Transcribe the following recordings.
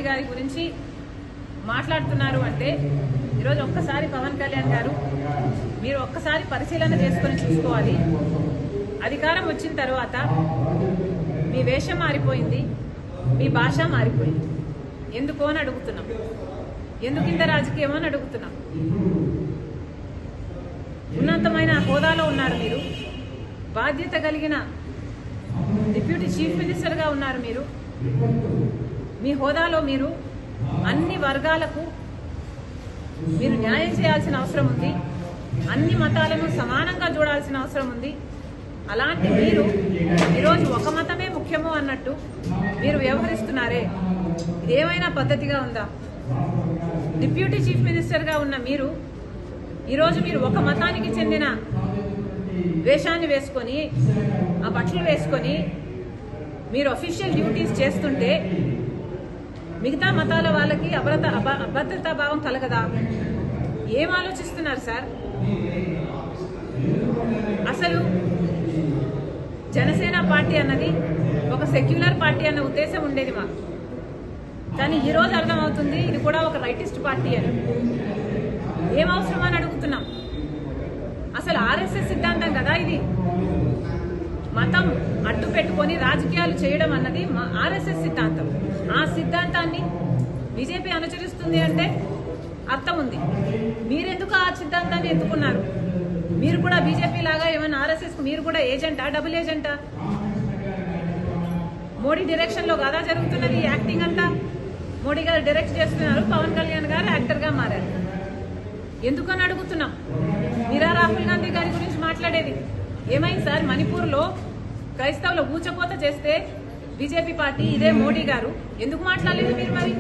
గారి గురించి మాట్లాడుతున్నారు అంటే ఈరోజు ఒక్కసారి పవన్ కళ్యాణ్ గారు మీరు ఒక్కసారి పరిశీలన చేసుకొని చూసుకోవాలి. అధికారం వచ్చిన తర్వాత మీ వేషం మారిపోయింది, మీ భాష మారిపోయింది. ఎందుకో అని అడుగుతున్నాం. ఎందుకు ఇంత రాజకీయం అని అడుగుతున్నాం. ఉన్నతమైన హోదాలో ఉన్నారు మీరు, బాధ్యత కలిగిన డిప్యూటీ చీఫ్ మినిస్టర్గా ఉన్నారు మీరు. మీ హోదాలో మీరు అన్ని వర్గాలకు మీరు న్యాయం చేయాల్సిన అవసరం ఉంది. అన్ని మతాలను సమానంగా చూడాల్సిన అవసరం ఉంది. అలాంటి మీరు ఈరోజు ఒక మతమే ముఖ్యము అన్నట్టు మీరు వ్యవహరిస్తున్నారే, ఇదేమైనా పద్ధతిగా ఉందా? డిప్యూటీ చీఫ్ మినిస్టర్గా ఉన్న మీరు ఈరోజు మీరు ఒక మతానికి చెందిన వేషాన్ని వేసుకొని, ఆ బట్టలు వేసుకొని మీరు అఫీషియల్ డ్యూటీస్ చేస్తుంటే మిగతా మతాల వాళ్ళకి అభద్రతా భావం కలగదా? ఏం ఆలోచిస్తున్నారు సార్? అసలు జనసేన పార్టీ అన్నది ఒక సెక్యులర్ పార్టీ అన్న ఉద్దేశం ఉండేది మాకు. కానీ ఈరోజు అర్థమవుతుంది ఇది కూడా ఒక రైటిస్ట్ పార్టీ అని. ఏం అవసరం అని అడుగుతున్నాం. అసలు ఆర్ఎస్ఎస్ సిద్ధాంతం కదా ఇది. మతం అడ్డు పెట్టుకొని రాజకీయాలు చేయడం అన్నది ఆర్ఎస్ఎస్ సిద్ధాంతం. ఆ సిద్ధాంతాన్ని బీజేపీ అనుసరిస్తుంది అంటే అర్థం ఉంది. మీరెందుకు ఆ సిద్ధాంతాన్ని ఎత్తుకున్నారు? మీరు కూడా బీజేపీ లాగా ఏమైనా ఆర్ఎస్ఎస్ మీరు కూడా ఏజెంటా, డబుల్ ఏజెంటా? మోడీ డైరెక్షన్ లో కదా జరుగుతున్నది యాక్టింగ్ అంతా. మోడీ గారు డైరెక్ట్ చేస్తున్నారు, పవన్ కళ్యాణ్ గారు యాక్టర్ గా మారారు. ఎందుకని అడుగుతున్నాం. మీరా రాహుల్ గాంధీ గారి గురించి మాట్లాడేది ఏమైంది సార్? మణిపూర్ లో క్రైస్తవుల ఊచకోత చేస్తే బీజేపీ పార్టీ, ఇదే మోడీ గారు ఎందుకు మాట్లాడలేదు మీరు? మరి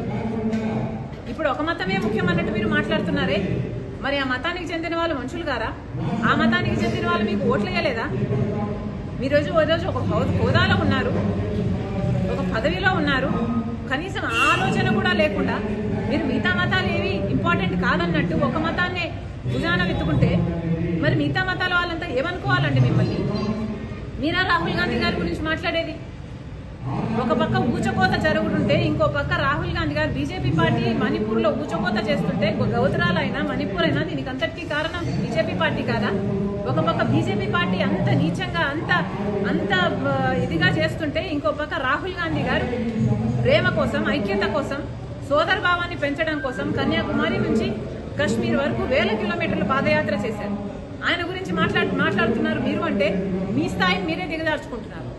ఇప్పుడు ఒక మతమే ముఖ్యం అన్నట్టు మీరు మాట్లాడుతున్నారే, మరి ఆ మతానికి చెందిన వాళ్ళు మనుషులు గారా? ఆ మతానికి చెందిన వాళ్ళు మీకు ఓట్లు వేయలేదా? మీరోజు ఒక హోదాలో ఉన్నారు, ఒక పదవిలో ఉన్నారు, కనీసం ఆలోచన కూడా లేకుండా మీరు మిగతా మతాలు ఏవి ఇంపార్టెంట్ కాదన్నట్టు ఒక మతాన్నే భుజాన వెత్తుకుంటే మరి మిగతా మతాల వాళ్ళంతా ఏమనుకోవాలండి మిమ్మల్ని? మీరా రాహుల్ గాంధీ గారి గురించి మాట్లాడేది. ఒక పక్క ఊచకోత జరుగుతుంటే ఇంకో పక్క రాహుల్ గాంధీ గారు బీజేపీ పార్టీ మణిపూర్ లో ఊచకోత చేస్తుంటే, గౌతరాల అయినా మణిపూర్ అయినా దీనికి అంతటికీ కారణం బీజేపీ పార్టీ కాదా? ఒక పక్క బీజేపీ పార్టీ అంత నీచంగా అంత ఇదిగా చేస్తుంటే ఇంకో పక్క రాహుల్ గాంధీ గారు ప్రేమ కోసం, ఐక్యత కోసం, సోదర భావాన్ని పెంచడం కోసం కన్యాకుమారి నుంచి కశ్మీర్ వరకు 1000 కిలోమీటర్లు పాదయాత్ర చేశారు. ఆయన గురించి మాట్లాడుతున్నారు మీరు అంటే మీ స్థాయిని మీరే దిగజార్చుకుంటున్నారు.